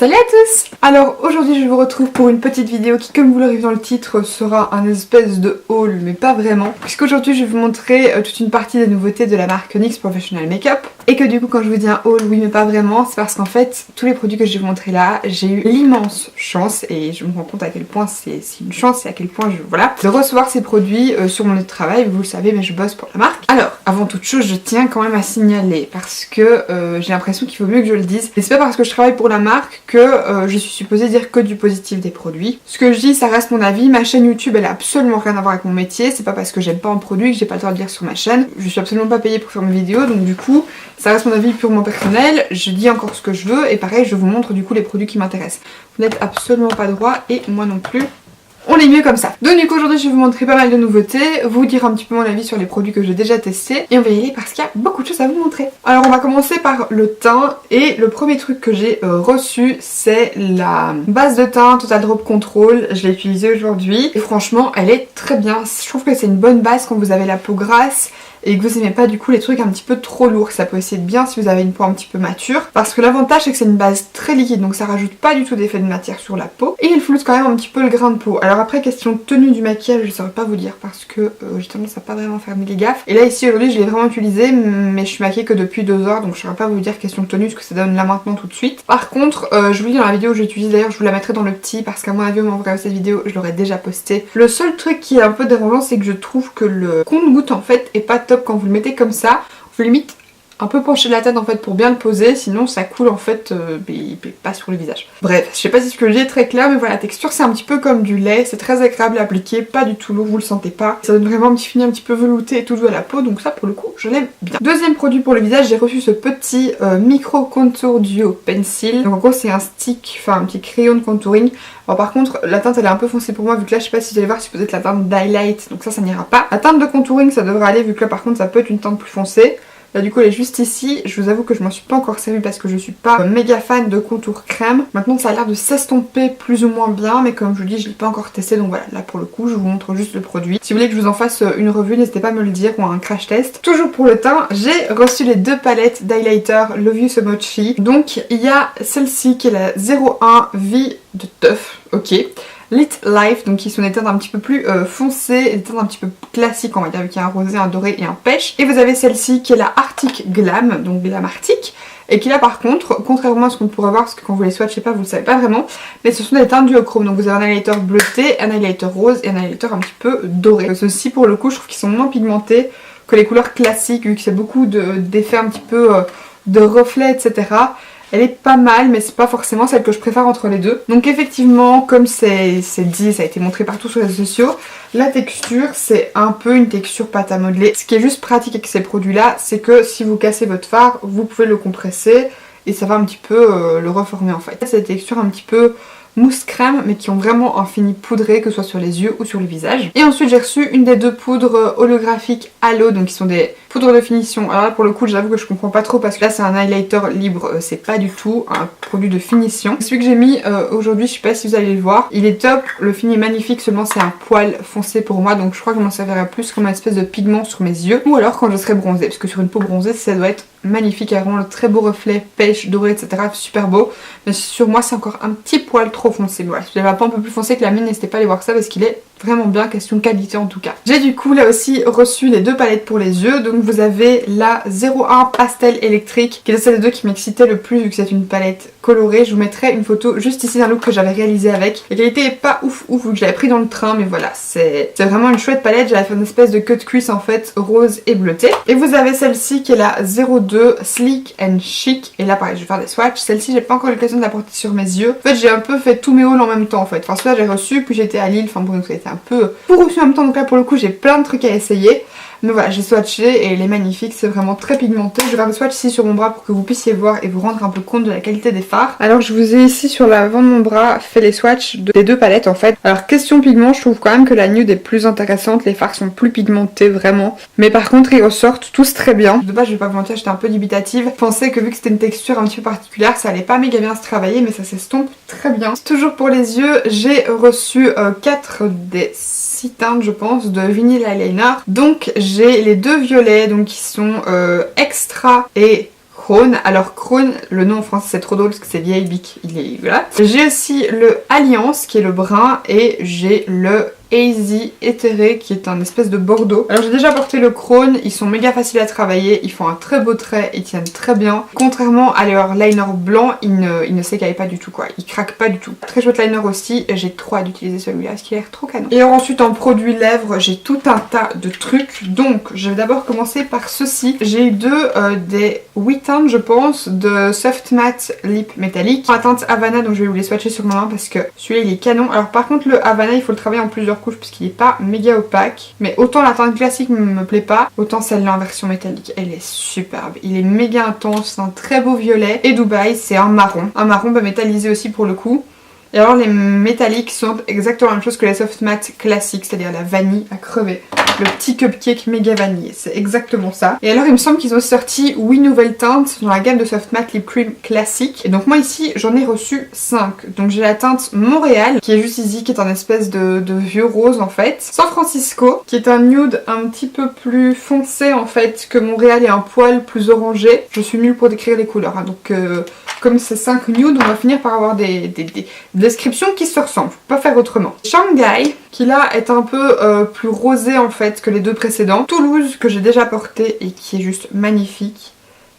Salut à tous! Alors aujourd'hui je vous retrouve pour une petite vidéo qui, comme vous l'aurez vu dans le titre, sera un espèce de haul, mais pas vraiment. Puisqu'aujourd'hui je vais vous montrer toute une partie des nouveautés de la marque NYX Professional Makeup. Et que du coup quand je vous dis un haul, oui mais pas vraiment, c'est parce qu'en fait tous les produits que je vais vous montrer là, j'ai eu l'immense chance, et je me rends compte à quel point c'est une chance et à quel point de recevoir ces produits sur mon lieu de travail. Vous le savez, mais je bosse pour la marque. Alors avant toute chose, je tiens quand même à signaler, parce que j'ai l'impression qu'il vaut mieux que je le dise. Et c'est pas parce que je travaille pour la marque que je suis supposée dire que du positif des produits. Ce que je dis, ça reste mon avis. Ma chaîne YouTube, elle a absolument rien à voir avec mon métier. C'est pas parce que j'aime pas un produit que j'ai pas le droit de dire sur ma chaîne. Je suis absolument pas payée pour faire mes vidéos, donc du coup, ça reste mon avis purement personnel. Je dis encore ce que je veux, et pareil, je vous montre du coup les produits qui m'intéressent. Vous n'êtes absolument pas droit, et moi non plus. On est mieux comme ça. Donc du coup aujourd'hui je vais vous montrer pas mal de nouveautés, vous dire un petit peu mon avis sur les produits que j'ai déjà testés, et on va y aller parce qu'il y a beaucoup de choses à vous montrer. Alors on va commencer par le teint, et le premier truc que j'ai reçu c'est la base de teint Total Drop Control. Je l'ai utilisée aujourd'hui et franchement elle est très bien. Je trouve que c'est une bonne base quand vous avez la peau grasse et que vous aimez pas du coup les trucs un petit peu trop lourds. Ça peut aussi être bien si vous avez une peau un petit peu mature, parce que l'avantage c'est que c'est une base très liquide, donc ça rajoute pas du tout d'effet de matière sur la peau, et il floute quand même un petit peu le grain de peau. Alors après, question de tenue du maquillage, je saurais pas vous dire parce que j'ai tendance à pas vraiment faire mes gaffes, et là ici aujourd'hui je l'ai vraiment utilisé, mais je suis maquillée que depuis 2 heures, donc je saurais pas vous dire question de tenue ce que ça donne là maintenant tout de suite. Par contre je vous dis dans la vidéo que j'utilise, d'ailleurs je vous la mettrai dans le petit, parce qu'à mon avis au moment où vous regardez cette vidéo je l'aurais déjà posté. Le seul truc qui est un peu dérangeant, c'est que je trouve que le compte-gouttes en fait est pas top quand vous le mettez comme ça. Vous limite un peu pencher la tête en fait pour bien le poser, sinon ça coule en fait pas sur le visage. Bref, je sais pas si ce que je dis est très clair, mais voilà, la texture c'est un petit peu comme du lait, c'est très agréable à appliquer, pas du tout lourd, vous le sentez pas. Ça donne vraiment un petit fini un petit peu velouté et tout doux à la peau, donc ça pour le coup je l'aime bien. Deuxième produit pour le visage, j'ai reçu ce petit micro contour duo pencil. Donc en gros c'est un stick, enfin un petit crayon de contouring. Alors par contre la teinte elle est un peu foncée pour moi, vu que là je sais pas si vous allez voir si vous êtes la teinte d'highlight, donc ça n'ira pas. La teinte de contouring ça devrait aller, vu que là par contre ça peut être une teinte plus foncée. Là du coup elle est juste ici, je vous avoue que je m'en suis pas encore servie parce que je suis pas méga fan de contour crème. Maintenant ça a l'air de s'estomper plus ou moins bien, mais comme je vous dis je l'ai pas encore testé, donc voilà, là pour le coup je vous montre juste le produit. Si vous voulez que je vous en fasse une revue, n'hésitez pas à me le dire, ou un crash test. Toujours pour le teint, j'ai reçu les 2 palettes d'highlighter Love You So Mochi. Donc il y a celle-ci qui est la 01 V de Teuf, ok. Lit Life, donc qui sont des teintes un petit peu plus foncées, des teintes un petit peu classiques on va dire, vu qu'il y a un rosé, un doré et un pêche. Et vous avez celle-ci qui est la Arctic Glam, donc Glam Arctic, et qui là par contre, contrairement à ce qu'on pourrait voir, parce que quand vous les swatchez pas vous le savez pas vraiment, mais ce sont des teintes duochrome, donc vous avez un highlighter bleuté, un highlighter rose et un highlighter un petit peu doré. Ceux-ci pour le coup je trouve qu'ils sont moins pigmentés que les couleurs classiques, vu que c'est beaucoup d'effets un petit peu de reflets etc. Elle est pas mal, mais c'est pas forcément celle que je préfère entre les deux. Donc effectivement, comme c'est dit, ça a été montré partout sur les réseaux sociaux, la texture c'est un peu une texture pâte à modeler. Ce qui est juste pratique avec ces produits là, c'est que si vous cassez votre fard, vous pouvez le compresser et ça va un petit peu le reformer en fait. C'est des textures un petit peu mousse crème, mais qui ont vraiment un fini poudré, que ce soit sur les yeux ou sur le visage. Et ensuite j'ai reçu une des 2 poudres holographiques Halo, donc qui sont des poudres de finition. Alors là pour le coup j'avoue que je comprends pas trop, parce que là c'est un highlighter libre, c'est pas du tout un produit de finition. Celui que j'ai mis aujourd'hui, je sais pas si vous allez le voir, il est top, le fini est magnifique, seulement c'est un poil foncé pour moi, donc je crois que je m'en servirai plus comme une espèce de pigment sur mes yeux, ou alors quand je serai bronzée, parce que sur une peau bronzée ça doit être magnifique, il y a vraiment le très beau reflet pêche, doré etc, super beau, mais sur moi c'est encore un petit poil trop foncé. Voilà, si vous avez un peu un peu plus foncé que la mienne, n'hésitez pas à aller voir ça parce qu'il est vraiment bien, question qualité en tout cas. J'ai du coup là aussi reçu les 2 palettes pour les yeux, donc vous avez la 01 Pastel électrique, qui est celle des 2 qui m'excitait le plus vu que c'est une palette colorée. Je vous mettrai une photo juste ici d'un look que j'avais réalisé avec. La qualité est pas ouf vu que je l'avais pris dans le train, mais voilà, c'est vraiment une chouette palette. J'avais fait une espèce de cut cuisse en fait, rose et bleuté. Et vous avez celle-ci qui est la 02 Sleek and Chic, et là pareil je vais faire des swatchs. Celle-ci j'ai pas encore eu l'occasion de la porter sur mes yeux. En fait j'ai un peu fait tous mes hauls en même temps en fait. Enfin celui-là j'ai reçu, puis j'étais à Lille, enfin bon, ça a été un peu pour reçu en même temps, donc là pour le coup j'ai plein de trucs à essayer. Mais voilà, j'ai swatché et elle est magnifique, c'est vraiment très pigmenté. Je vais faire le swatch ici sur mon bras pour que vous puissiez voir et vous rendre un peu compte de la qualité des fards. Alors je vous ai ici sur l'avant de mon bras fait les swatchs des 2 palettes en fait. Alors question pigment, je trouve quand même que la nude est plus intéressante, les fards sont plus pigmentés vraiment. Mais par contre ils ressortent tous très bien. De base je vais pas vous mentir, j'étais un peu dubitative. Je pensais que vu que c'était une texture un petit peu particulière, ça allait pas méga bien se travailler, mais ça s'estompe très bien. Toujours pour les yeux, j'ai reçu 4 des 6 teintes je pense de Vinyl Eyeliner. Donc j'ai les 2 violets, donc qui sont Extra et Crown. Alors Crown, le nom en français c'est trop drôle parce que c'est vieille bic, il est voilà. J'ai aussi le Alliance qui est le brun et j'ai le Hazy Éthéré qui est un espèce de bordeaux. Alors j'ai déjà porté le Crown, ils sont méga faciles à travailler, ils font un très beau trait, ils tiennent très bien. Contrairement à leur liner blanc, ils ne s'écaillent pas du tout quoi, ils craquent pas du tout. Très chouette liner aussi, j'ai trop hâte d'utiliser celui-là parce qu'il a l'air trop canon. Et alors ensuite en produit lèvres, j'ai tout un tas de trucs. Donc je vais d'abord commencer par ceci. J'ai eu des 8 teintes je pense de Soft Matte Lip Métallique. La teinte Havana, donc je vais vous les swatcher sur ma main parce que celui-là il est canon. Alors par contre le Havana il faut le travailler en plusieurs couche parce qu'il est pas méga opaque, mais autant la teinte classique me plaît pas, autant celle-là en version métallique elle est superbe, il est méga intense, c'est un très beau violet et Dubaï c'est un marron métallisé aussi pour le coup. Et alors les métalliques sont exactement la même chose que les soft matte classiques, c'est-à-dire la vanille à crever. Le petit cupcake méga vanillé, c'est exactement ça. Et alors il me semble qu'ils ont sorti 8 nouvelles teintes dans la gamme de soft matte lip cream classique. Et donc moi ici j'en ai reçu 5. Donc j'ai la teinte Montréal qui est juste ici, qui est un espèce de vieux rose en fait. San Francisco qui est un nude un petit peu plus foncé en fait que Montréal et un poil plus orangé. Je suis nulle pour décrire les couleurs hein. Donc comme c'est 5 nudes, on va finir par avoir des descriptions qui se ressemblent, pas faire autrement. Shanghai qui là est un peu plus rosé en fait que les deux précédents. Toulouse que j'ai déjà porté et qui est juste magnifique.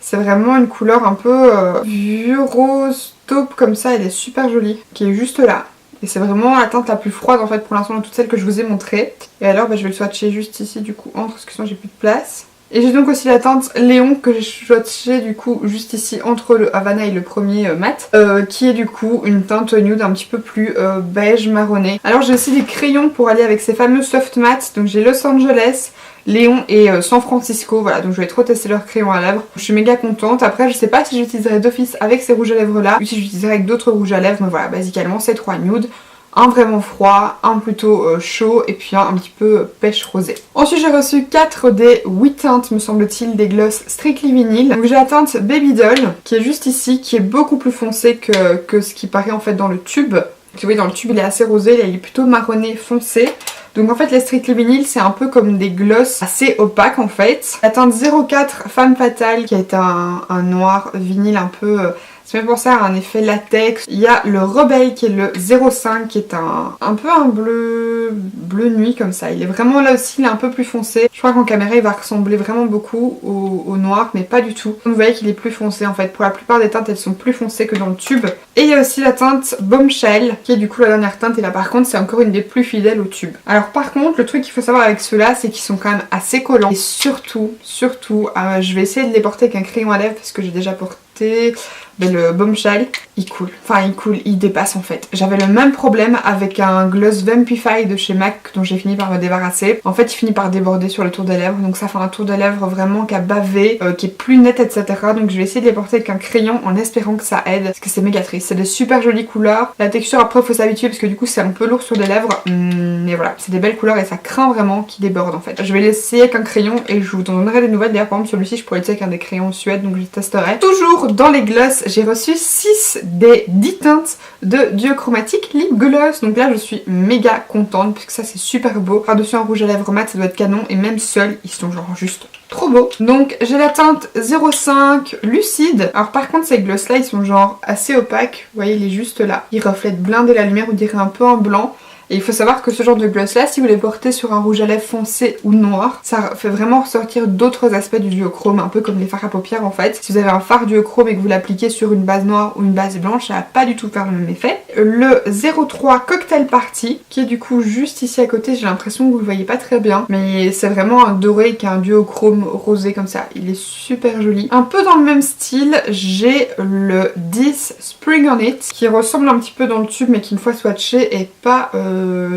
C'est vraiment une couleur un peu vieux rose taupe comme ça, elle est super jolie, qui est juste là. Et c'est vraiment la teinte la plus froide en fait pour l'instant de toutes celles que je vous ai montrées. Et alors je vais le swatcher juste ici du coup entre, parce que sinon j'ai plus de place. Et j'ai donc aussi la teinte Léon que j'ai swatché du coup juste ici entre le Havana et le premier mat, qui est du coup une teinte nude un petit peu plus beige marronné. Alors j'ai aussi des crayons pour aller avec ces fameux soft matte, donc j'ai Los Angeles, Léon et San Francisco, voilà, donc je vais trop tester leurs crayons à lèvres. Je suis méga contente. Après je sais pas si j'utiliserai d'office avec ces rouges à lèvres là ou si j'utiliserai avec d'autres rouges à lèvres, mais voilà, basiquement c'est 3 nudes. Un vraiment froid, un plutôt chaud et puis un petit peu pêche rosé. Ensuite j'ai reçu 4 des 8 teintes me semble-t-il des gloss Strictly Vinyl. Donc j'ai la teinte Baby Doll qui est juste ici, qui est beaucoup plus foncé que ce qui paraît en fait dans le tube. Vous voyez dans le tube il est assez rosé, là il est plutôt marronné foncé. Donc en fait les Strictly Vinyl c'est un peu comme des gloss assez opaques en fait. La teinte 04 Femme Fatale qui est un noir vinyle un peu... ça me fait penser à un effet latex. Il y a le Rebelle qui est le 05 qui est un peu un bleu nuit comme ça. Il est vraiment là aussi, il est un peu plus foncé. Je crois qu'en caméra il va ressembler vraiment beaucoup au noir mais pas du tout. Vous voyez qu'il est plus foncé en fait. Pour la plupart des teintes elles sont plus foncées que dans le tube. Et il y a aussi la teinte Bombshell qui est du coup la dernière teinte et là par contre c'est encore une des plus fidèles au tube. Alors par contre le truc qu'il faut savoir avec ceux-là c'est qu'ils sont quand même assez collants. Et surtout, je vais essayer de les porter avec un crayon à lèvres parce que j'ai déjà porté... mais le Bombshell, il coule. Enfin, il coule, il dépasse en fait. J'avais le même problème avec un gloss Vampify de chez MAC dont j'ai fini par me débarrasser. En fait, il finit par déborder sur le tour des lèvres. Donc ça fait un tour de lèvres vraiment qui a bavé, qui est plus net, etc. Donc je vais essayer de les porter avec un crayon en espérant que ça aide. Parce que c'est méga triste. C'est de super jolies couleurs. La texture, après, faut s'habituer parce que du coup, c'est un peu lourd sur les lèvres. Mais voilà, c'est des belles couleurs et ça craint vraiment qu'ils débordent en fait. Je vais l'essayer avec un crayon et je vous donnerai des nouvelles. D'ailleurs, par exemple, celui-ci, je pourrais l'essayer avec un des crayons Suède. Donc je testerai. Toujours dans les gloss, j'ai reçu 6 des 10 teintes de Duochromatic Lip Gloss. Donc là je suis méga contente puisque ça c'est super beau. Par-dessus un rouge à lèvres mat ça doit être canon et même seul ils sont genre juste trop beaux. Donc j'ai la teinte 05 Lucide. Alors par contre ces gloss là ils sont genre assez opaques. Vous voyez il est juste là. Ils reflètent blindé la lumière, on dirait un peu en blanc. Et il faut savoir que ce genre de gloss là, si vous les portez sur un rouge à lèvres foncé ou noir, ça fait vraiment ressortir d'autres aspects du duochrome, un peu comme les fards à paupières en fait. Si vous avez un fard duochrome et que vous l'appliquez sur une base noire ou une base blanche, ça va pas du tout faire le même effet. Le 03 Cocktail Party, qui est du coup juste ici à côté, j'ai l'impression que vous le voyez pas très bien, mais c'est vraiment un doré qui a un duochrome rosé comme ça, il est super joli. Un peu dans le même style, j'ai le 10 Spring on It, qui ressemble un petit peu dans le tube mais qui une fois swatché est pas...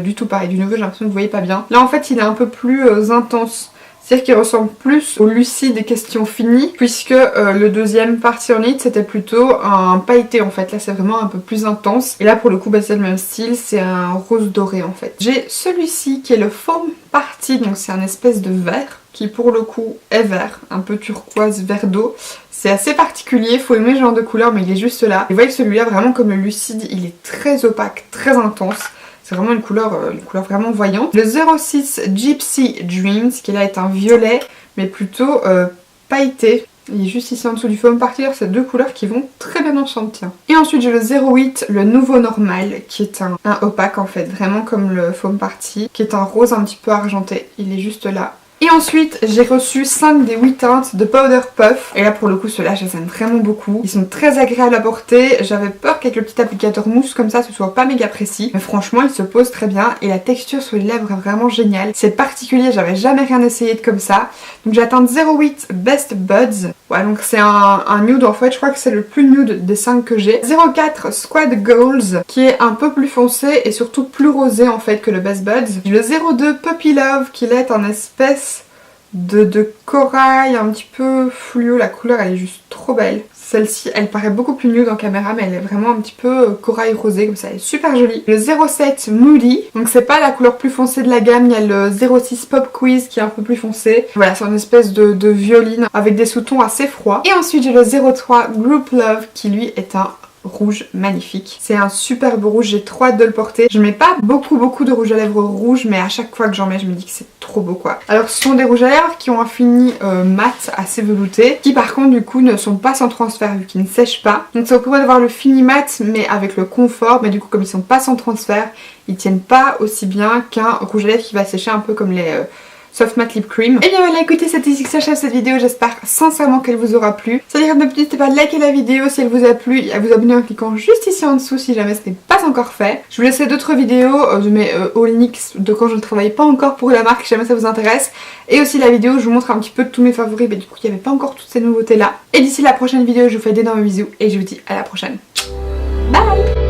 du tout pareil, du nouveau j'ai l'impression que vous voyez pas bien. Là en fait il est un peu plus intense, c'est-à-dire qu'il ressemble plus au lucide des questions finies, puisque le deuxième Party on It c'était plutôt un pailleté en fait. Là c'est vraiment un peu plus intense et là pour le coup c'est le même style, c'est un rose doré en fait. J'ai celui-ci qui est le Foam Party, donc c'est un espèce de vert qui pour le coup est vert, un peu turquoise vert d'eau. C'est assez particulier, faut aimer ce genre de couleur mais il est juste là. Et vous voyez que celui-là vraiment comme le lucide il est très opaque, très intense. C'est vraiment une couleur vraiment voyante. Le 06 Gypsy Dreams qui là est un violet mais plutôt pailleté. Il est juste ici en dessous du foam party, c'est deux couleurs qui vont très bien ensemble, tiens. Et ensuite j'ai le 08, le nouveau normal, qui est un opaque en fait, vraiment comme le foam party, qui est un rose un petit peu argenté. Il est juste là. Et ensuite j'ai reçu 5 des 8 teintes de Powder Puff. Et là pour le coup ceux-là je les aime vraiment beaucoup. Ils sont très agréables à porter. J'avais peur qu'avec le petit applicateur mousse comme ça ce soit pas méga précis. Mais franchement ils se posent très bien. Et la texture sur les lèvres est vraiment géniale. C'est particulier, j'avais jamais rien essayé de comme ça. Donc j'ai atteint 08 Best Buds. Ouais donc c'est un nude en fait. Je crois que c'est le plus nude des 5 que j'ai. 04 Squad Goals qui est un peu plus foncé et surtout plus rosé en fait que le Best Buds. J'ai le 02 Puppy Love qui est en espèce de corail un petit peu fluo, la couleur elle est juste trop belle. Celle-ci elle paraît beaucoup plus nude en caméra mais elle est vraiment un petit peu corail rosé comme ça, elle est super jolie. Le 07 Moody, donc c'est pas la couleur plus foncée de la gamme, il y a le 06 Pop Quiz qui est un peu plus foncé. Voilà, c'est une espèce de violine avec des sous-tons assez froids. Et ensuite j'ai le 03 Group Love qui lui est un rouge magnifique. C'est un superbe rouge, j'ai trop hâte de le porter. Je mets pas beaucoup de rouge à lèvres rouge mais à chaque fois que j'en mets je me dis que c'est trop beau quoi. Alors ce sont des rouges à lèvres qui ont un fini mat assez velouté qui par contre du coup ne sont pas sans transfert vu qu'ils ne sèchent pas. Donc ça vous permet d'avoir le fini mat mais avec le confort, mais du coup comme ils sont pas sans transfert ils tiennent pas aussi bien qu'un rouge à lèvres qui va sécher un peu comme les Soft Matte Lip Cream. Et bien voilà, écoutez, c'est ici que s'achève cette vidéo, j'espère sincèrement qu'elle vous aura plu. Ça dire, n'hésitez pas à liker la vidéo si elle vous a plu et à vous abonner en cliquant juste ici en dessous si jamais ce n'est pas encore fait. Je vous laisserai d'autres vidéos de mes haul NYX de quand je ne travaille pas encore pour la marque si jamais ça vous intéresse. Et aussi la vidéo où je vous montre un petit peu de tous mes favoris, mais du coup il n'y avait pas encore toutes ces nouveautés là. Et d'ici la prochaine vidéo, je vous fais d'énormes bisous et je vous dis à la prochaine. Bye!